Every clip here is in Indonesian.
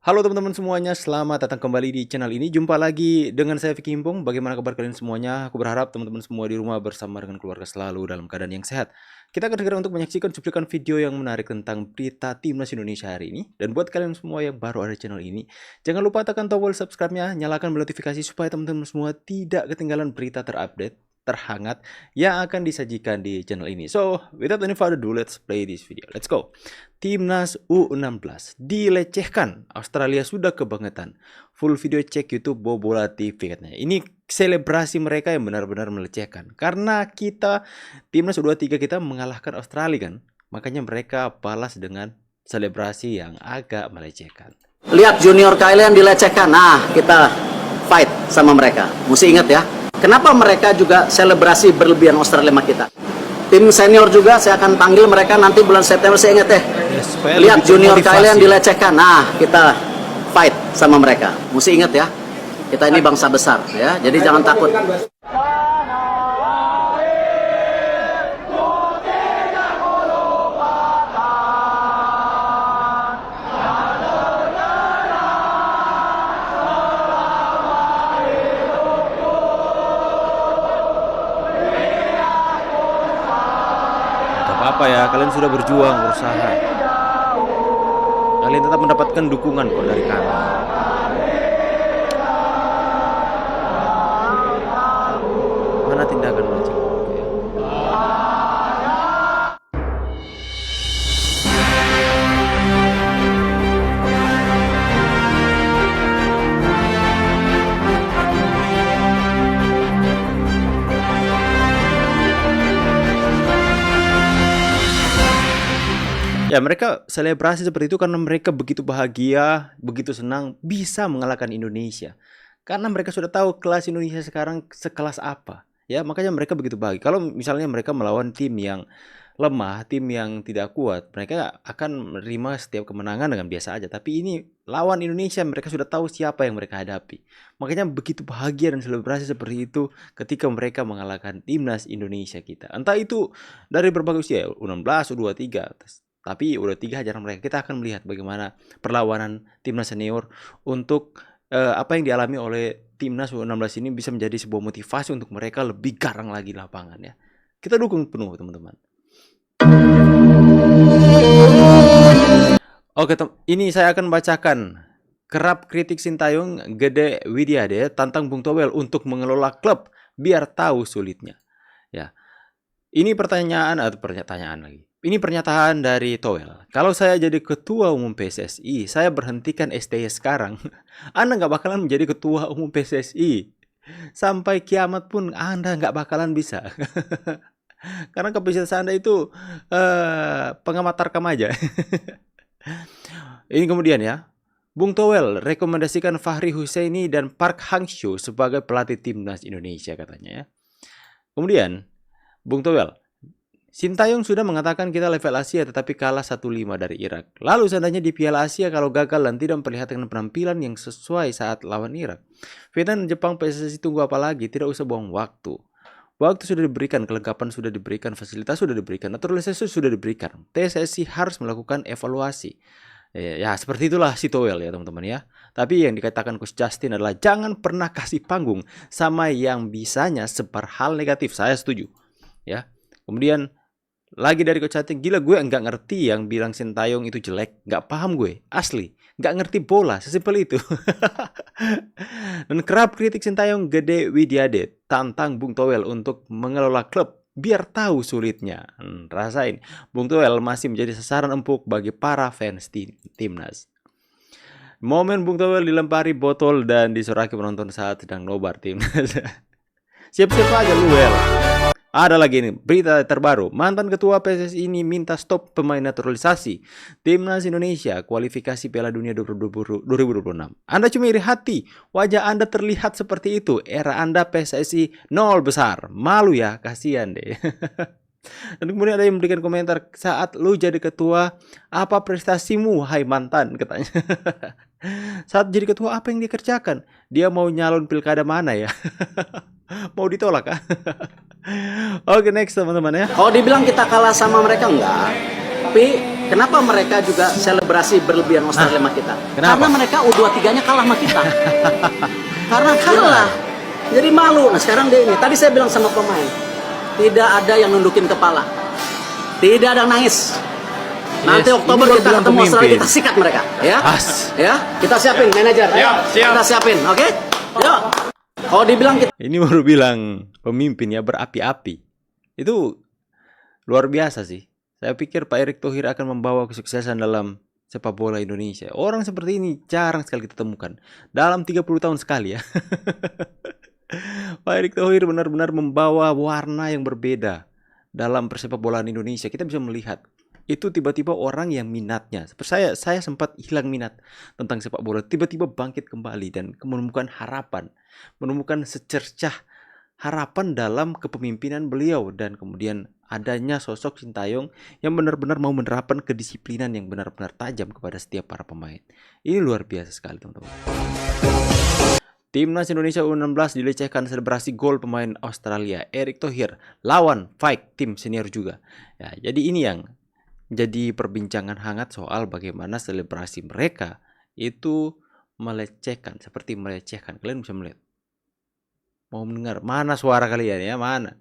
Halo teman-teman semuanya, selamat datang kembali di channel ini. Jumpa lagi dengan saya Vicky Himpong. Bagaimana kabar kalian semuanya? Aku berharap teman-teman semua di rumah bersama dengan keluarga selalu dalam keadaan yang sehat. Kita akan segera untuk menyaksikan cuplikan video yang menarik tentang berita Timnas Indonesia hari ini. Dan buat kalian semua yang baru ada di channel ini, jangan lupa tekan tombol subscribe-nya, nyalakan notifikasi supaya teman-teman semua tidak ketinggalan berita terupdate, terhangat yang akan disajikan di channel ini. So, without any further ado, let's play this video. Let's go. Timnas U16 dilecehkan, Australia sudah kebangetan. Full video cek YouTube Bobola TV katanya. Ini selebrasi mereka yang benar-benar melecehkan. Karena kita Timnas U23 kita mengalahkan Australia kan. Makanya mereka balas dengan selebrasi yang agak melecehkan. Lihat junior kalian dilecehkan. Nah, kita fight sama mereka. Mesti ingat ya. Kenapa mereka juga selebrasi berlebihan Australia sama kita? Tim senior juga saya akan panggil mereka nanti bulan September. Saya ingat lihat junior kalian dilecehkan. Nah, kita fight sama mereka. Mesti ingat ya. Kita ini bangsa besar ya. Jadi jangan takut. Apa ya, kalian sudah berjuang, berusaha. Kalian tetap mendapatkan dukungan kok dari kami. Mana tindakan melecehkan? Ya, mereka selebrasi seperti itu karena mereka begitu bahagia, begitu senang bisa mengalahkan Indonesia. Karena mereka sudah tahu kelas Indonesia sekarang sekelas apa. Ya, makanya mereka begitu bahagia. Kalau misalnya mereka melawan tim yang lemah, tim yang tidak kuat, mereka akan menerima setiap kemenangan dengan biasa aja. Tapi ini lawan Indonesia, mereka sudah tahu siapa yang mereka hadapi. Makanya begitu bahagia dan selebrasi seperti itu ketika mereka mengalahkan timnas Indonesia kita. Entah itu dari berbagai usia, U16, U23, tapi udah 3 hajaran mereka. Kita akan melihat bagaimana perlawanan timnas senior untuk apa yang dialami oleh timnas U16 ini bisa menjadi sebuah motivasi untuk mereka lebih garang lagi lapangan ya. Kita dukung penuh teman-teman. Oke, ini saya akan bacakan. Kerap kritik Sintayong, Gede Widiade tantang Bung Towel untuk mengelola klub biar tahu sulitnya. Ya. Ini pertanyaan atau pernyataan lagi. Ini pernyataan dari Towel. Kalau saya jadi ketua umum PSSI, saya berhentikan STY sekarang. Anda nggak bakalan menjadi ketua umum PSSI. Sampai kiamat pun Anda nggak bakalan bisa. Karena kapasitas Anda itu pengamat tarkam aja. Ini kemudian ya. Bung Towel rekomendasikan Fahri Husaini dan Park Hang-seo sebagai pelatih timnas Indonesia katanya ya. Kemudian Bung Towel, Sintayong sudah mengatakan kita level Asia tetapi kalah 1-5 dari Irak. Lalu seandainya di Piala Asia kalau gagal dan tidak memperlihatkan penampilan yang sesuai saat lawan Irak. Vietnam dan Jepang PSSI tunggu apa lagi? Tidak usah buang waktu. Waktu sudah diberikan, kelengkapan sudah diberikan, fasilitas sudah diberikan, naturalisasi sudah diberikan. PSSI harus melakukan evaluasi. Ya seperti itulah si Towel ya teman-teman ya. Tapi yang dikatakan Coach Justin adalah jangan pernah kasih panggung sama yang bisanya sebar hal negatif. Saya setuju. Ya. Kemudian lagi dari Coach Justin, gila gue nggak ngerti yang bilang Sintayong itu jelek. Nggak paham gue, asli. Nggak ngerti bola, sesimpel itu. Dan kerap kritik Sintayong, Gede Widiade tantang Bung Towel untuk mengelola klub biar tahu sulitnya. Rasain, Bung Towel masih menjadi sasaran empuk bagi para fans timnas. Momen Bung Towel dilempari botol dan disoraki penonton saat sedang nobar timnas. Siap-siap aja lu, Wel. Ada lagi nih, berita terbaru. Mantan ketua PSSI ini minta stop pemain naturalisasi Timnas Indonesia kualifikasi Piala Dunia 2026. Anda cuma iri hati, wajah Anda terlihat seperti itu. Era Anda PSSI nol besar. Malu ya, kasihan deh. Dan kemudian ada yang memberikan komentar, saat lu jadi ketua, apa prestasimu, hai mantan, katanya. Saat jadi ketua, apa yang dikerjakan? Dia mau nyalon pilkada mana ya? Mau ditolak kah? Oke, next teman-teman ya. Kalau dibilang kita kalah sama mereka enggak. Tapi Kenapa mereka juga selebrasi berlebihan Australia sama kita? Kenapa? Karena mereka U23-nya kalah sama kita. Karena kalah. Jadi malu. Nah sekarang dia ini. Tadi saya bilang sama pemain, tidak ada yang nundukin kepala. Tidak ada yang nangis. Nanti Yes, Oktober ini baru kita bilang ketemu Australia, pemimpin. kita sikat mereka. Ya, As. ya, kita siapin manajer. Ayo, Siap. kita siapin, oke? Yuk. Kalau dibilang kita Ini baru bilang pemimpin ya, berapi-api. Itu luar biasa sih. Saya pikir Pak Erick Thohir akan membawa kesuksesan dalam sepak bola Indonesia. Orang seperti ini jarang sekali kita temukan. Dalam 30 tahun sekali ya. Pak Erick Thohir benar-benar membawa warna yang berbeda dalam persepak bolaan Indonesia. Kita bisa melihat itu tiba-tiba orang yang minatnya, seperti saya sempat hilang minat tentang sepak bola, tiba-tiba bangkit kembali dan menemukan harapan, menemukan secercah harapan dalam kepemimpinan beliau, dan kemudian adanya sosok Sintayong yang benar-benar mau menerapkan kedisiplinan yang benar-benar tajam kepada setiap para pemain. Ini luar biasa sekali teman-teman. Timnas Indonesia U16 dilecehkan selebrasi gol pemain Australia. Erick Thohir lawan fight tim senior juga. Ya, jadi ini yang jadi perbincangan hangat soal bagaimana selebrasi mereka itu melecehkan, seperti melecehkan. Kalian bisa melihat. Mau mendengar mana suara kalian ya, mana?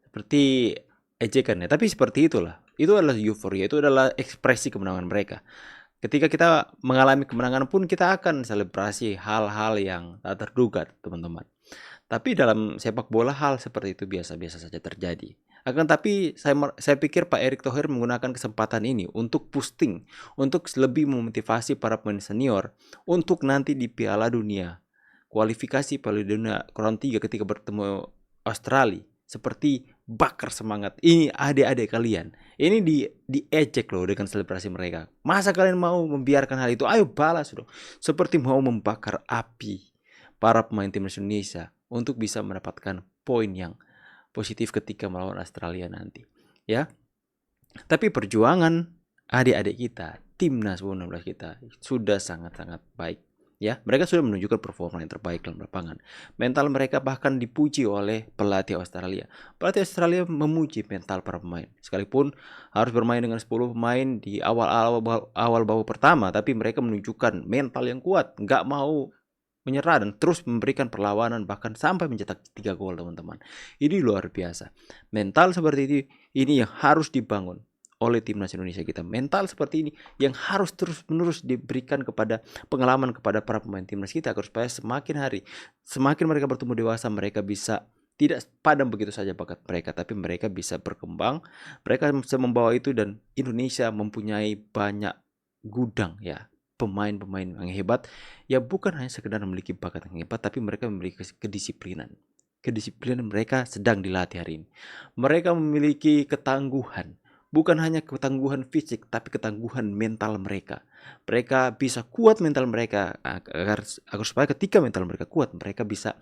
Seperti ejekan ya, tapi seperti itulah. Itu adalah euforia, itu adalah ekspresi kemenangan mereka. Ketika kita mengalami kemenangan pun kita akan selebrasi hal-hal yang tak terduga, teman-teman. Tapi dalam sepak bola hal seperti itu biasa-biasa saja terjadi. Akan tapi saya pikir Pak Erick Thohir menggunakan kesempatan ini untuk boosting, untuk lebih memotivasi para pemain senior untuk nanti di Piala Dunia, kualifikasi Piala Dunia round 3 ketika bertemu Australia, seperti bakar semangat. Ini adik-adik kalian. Ini diejek loh dengan selebrasi mereka. Masa kalian mau membiarkan hal itu? Ayo balas dong. Seperti mau membakar api para pemain timnas Indonesia untuk bisa mendapatkan poin yang positif ketika melawan Australia nanti. Ya. Tapi perjuangan adik-adik kita, timnas U16 kita sudah sangat-sangat baik. Ya, mereka sudah menunjukkan performa yang terbaik dalam lapangan. Mental mereka bahkan dipuji oleh pelatih Australia. Pelatih Australia memuji mental para pemain. Sekalipun harus bermain dengan 10 pemain di awal babak pertama, tapi mereka menunjukkan mental yang kuat, nggak mau menyerah dan terus memberikan perlawanan bahkan sampai mencetak 3 gol, teman-teman. Ini luar biasa. Mental seperti ini yang harus dibangun oleh timnas Indonesia kita. Mental seperti ini yang harus terus-menerus diberikan kepada pengalaman kepada para pemain timnas kita, agar supaya semakin hari, semakin mereka bertumbuh dewasa, mereka bisa tidak padam begitu saja bakat mereka, tapi mereka bisa berkembang, mereka bisa membawa itu, dan Indonesia mempunyai banyak gudang ya pemain-pemain yang hebat, ya bukan hanya sekedar memiliki bakat yang hebat, tapi mereka memiliki kedisiplinan. Kedisiplinan mereka sedang dilatih hari ini. Mereka memiliki ketangguhan. Bukan hanya ketangguhan fisik, tapi ketangguhan mental mereka. Mereka bisa kuat mental mereka agar supaya ketika mental mereka kuat, mereka bisa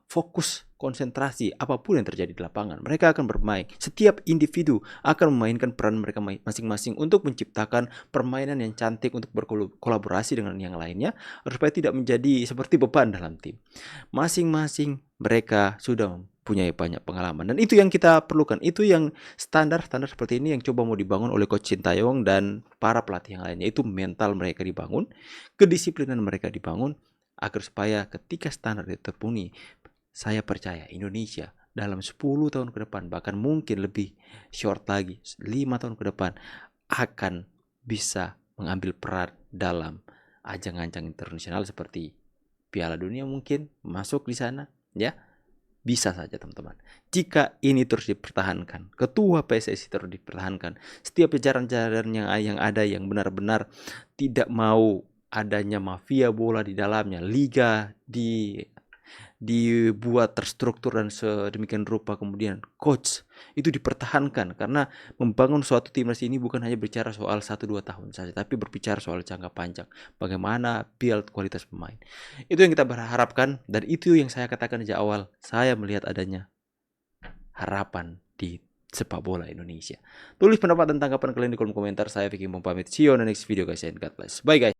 fokus, konsentrasi apapun yang terjadi di lapangan. Mereka akan bermain. Setiap individu akan memainkan peran mereka masing-masing untuk menciptakan permainan yang cantik, untuk berkolaborasi dengan yang lainnya, supaya tidak menjadi seperti beban dalam tim. Masing-masing mereka sudah punya banyak pengalaman, dan itu yang kita perlukan. Itu yang standar seperti ini yang coba mau dibangun oleh Coach Sintayong dan para pelatih yang lainnya. Itu mental mereka dibangun, kedisiplinan mereka dibangun, agar supaya ketika standar itu terpenuhi, saya percaya Indonesia dalam 10 tahun ke depan, bahkan mungkin lebih short lagi, 5 tahun ke depan, akan bisa mengambil peran dalam ajang-ajang internasional seperti Piala Dunia, mungkin masuk di sana ya. Bisa saja teman-teman, jika ini terus dipertahankan, ketua PSSI terus dipertahankan, setiap jajaran-jajaran yang ada yang benar-benar tidak mau adanya mafia bola di dalamnya, liga dibuat terstruktur dan sedemikian rupa, kemudian coach itu dipertahankan, karena membangun suatu timnas ini bukan hanya bicara soal 1-2 tahun saja, tapi berbicara soal jangka panjang, bagaimana build kualitas pemain. Itu yang kita berharapkan, dan itu yang saya katakan sejak awal, saya melihat adanya harapan di sepak bola Indonesia. Tulis pendapat dan tanggapan kalian di kolom komentar. Saya Vicky mau pamit, see you on the next video guys, and God bless, bye guys.